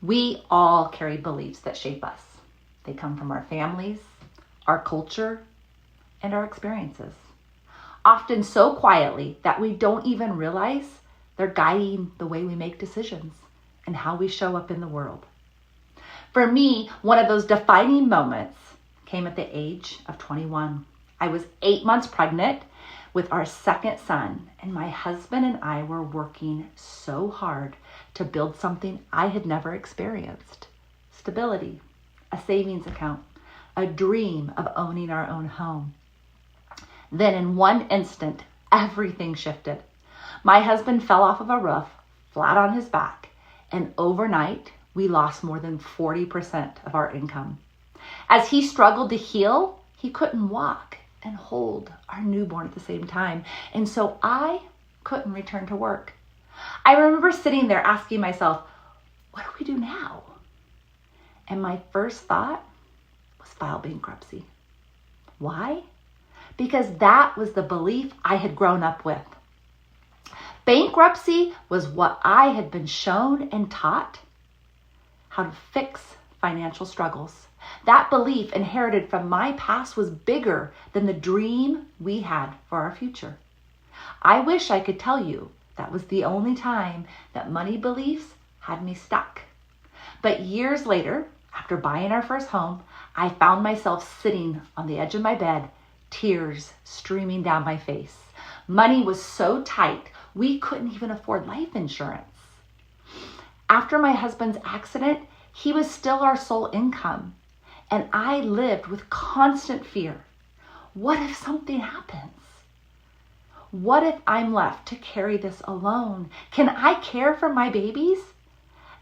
We all carry beliefs that shape us. They come from our families, our culture, and our experiences. Often so quietly that we don't even realize they're guiding the way we make decisions and how we show up in the world. For me, one of those defining moments came at the age of 21. I was 8 months pregnant with our second son, and my husband and I were working so hard to build something I had never experienced. Stability, a savings account, a dream of owning our own home. Then in one instant, everything shifted. My husband fell off of a roof, flat on his back, and overnight, we lost more than 40% of our income. As he struggled to heal, he couldn't walk and hold our newborn at the same time. And so I couldn't return to work. I remember sitting there asking myself, what do we do now? And my first thought was file bankruptcy. Why? Because that was the belief I had grown up with. Bankruptcy was what I had been shown and taught how to fix financial struggles. That belief inherited from my past was bigger than the dream we had for our future. I wish I could tell you that was the only time that money beliefs had me stuck. But years later, after buying our first home, I found myself sitting on the edge of my bed, tears streaming down my face. Money was so tight, we couldn't even afford life insurance. After my husband's accident, he was still our sole income, and I lived with constant fear. What if something happens? What if I'm left to carry this alone? Can I care for my babies?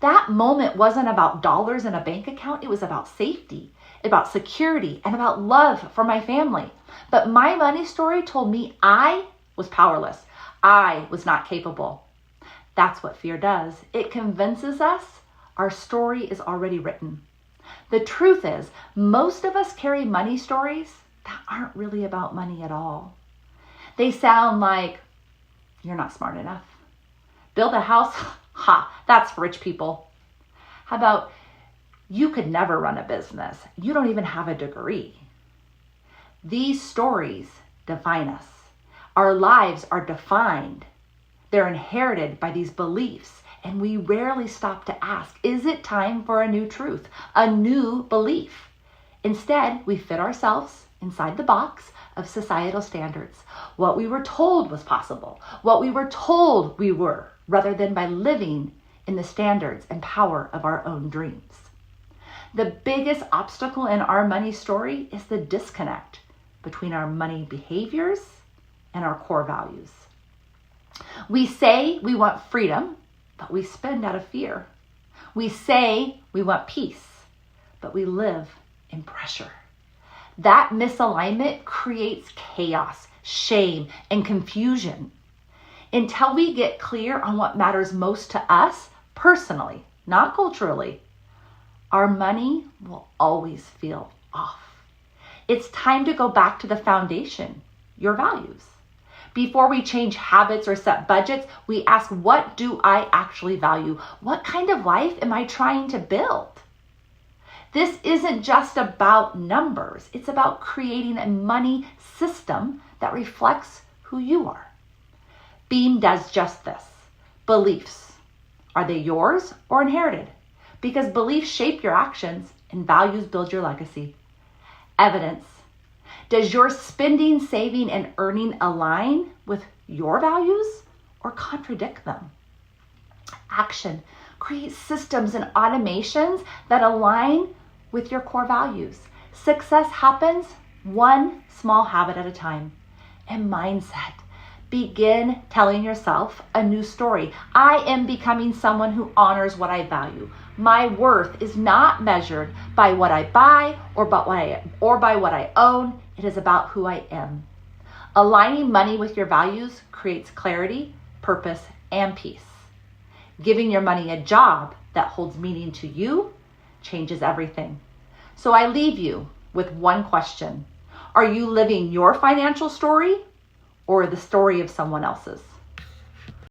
That moment wasn't about dollars in a bank account. It was about safety, about security, and about love for my family. But my money story told me I was powerless. I was not capable. That's what fear does. It convinces us our story is already written. The truth is, most of us carry money stories that aren't really about money at all. They sound like, you're not smart enough. Build a house? Ha, that's for rich people. How about, you could never run a business. You don't even have a degree. These stories define us. Our lives are defined. They're inherited by these beliefs, and we rarely stop to ask, is it time for a new truth, a new belief? Instead, we fit ourselves inside the box of societal standards, what we were told was possible, what we were told we were, rather than by living in the standards and power of our own dreams. The biggest obstacle in our money story is the disconnect between our money behaviors and our core values. We say we want freedom, but we spend out of fear. We say we want peace, but we live in pressure. That misalignment creates chaos, shame, and confusion. Until we get clear on what matters most to us personally, not culturally, our money will always feel off. It's time to go back to the foundation, your values. Before we change habits or set budgets, we ask, what do I actually value? What kind of life am I trying to build? This isn't just about numbers. It's about creating a money system that reflects who you are. Beam does just this. Beliefs. Are they yours or inherited? Because beliefs shape your actions and values build your legacy. Evidence. Does your spending, saving, and earning align with your values or contradict them? Action. Create systems and automations that align with your core values. Success happens one small habit at a time. And mindset. Begin telling yourself a new story. I am becoming someone who honors what I value. My worth is not measured by what I buy or by what I own. It is about who I am. Aligning money with your values creates clarity, purpose, and peace. Giving your money a job that holds meaning to you changes everything. So I leave you with one question. Are you living your financial story or the story of someone else's?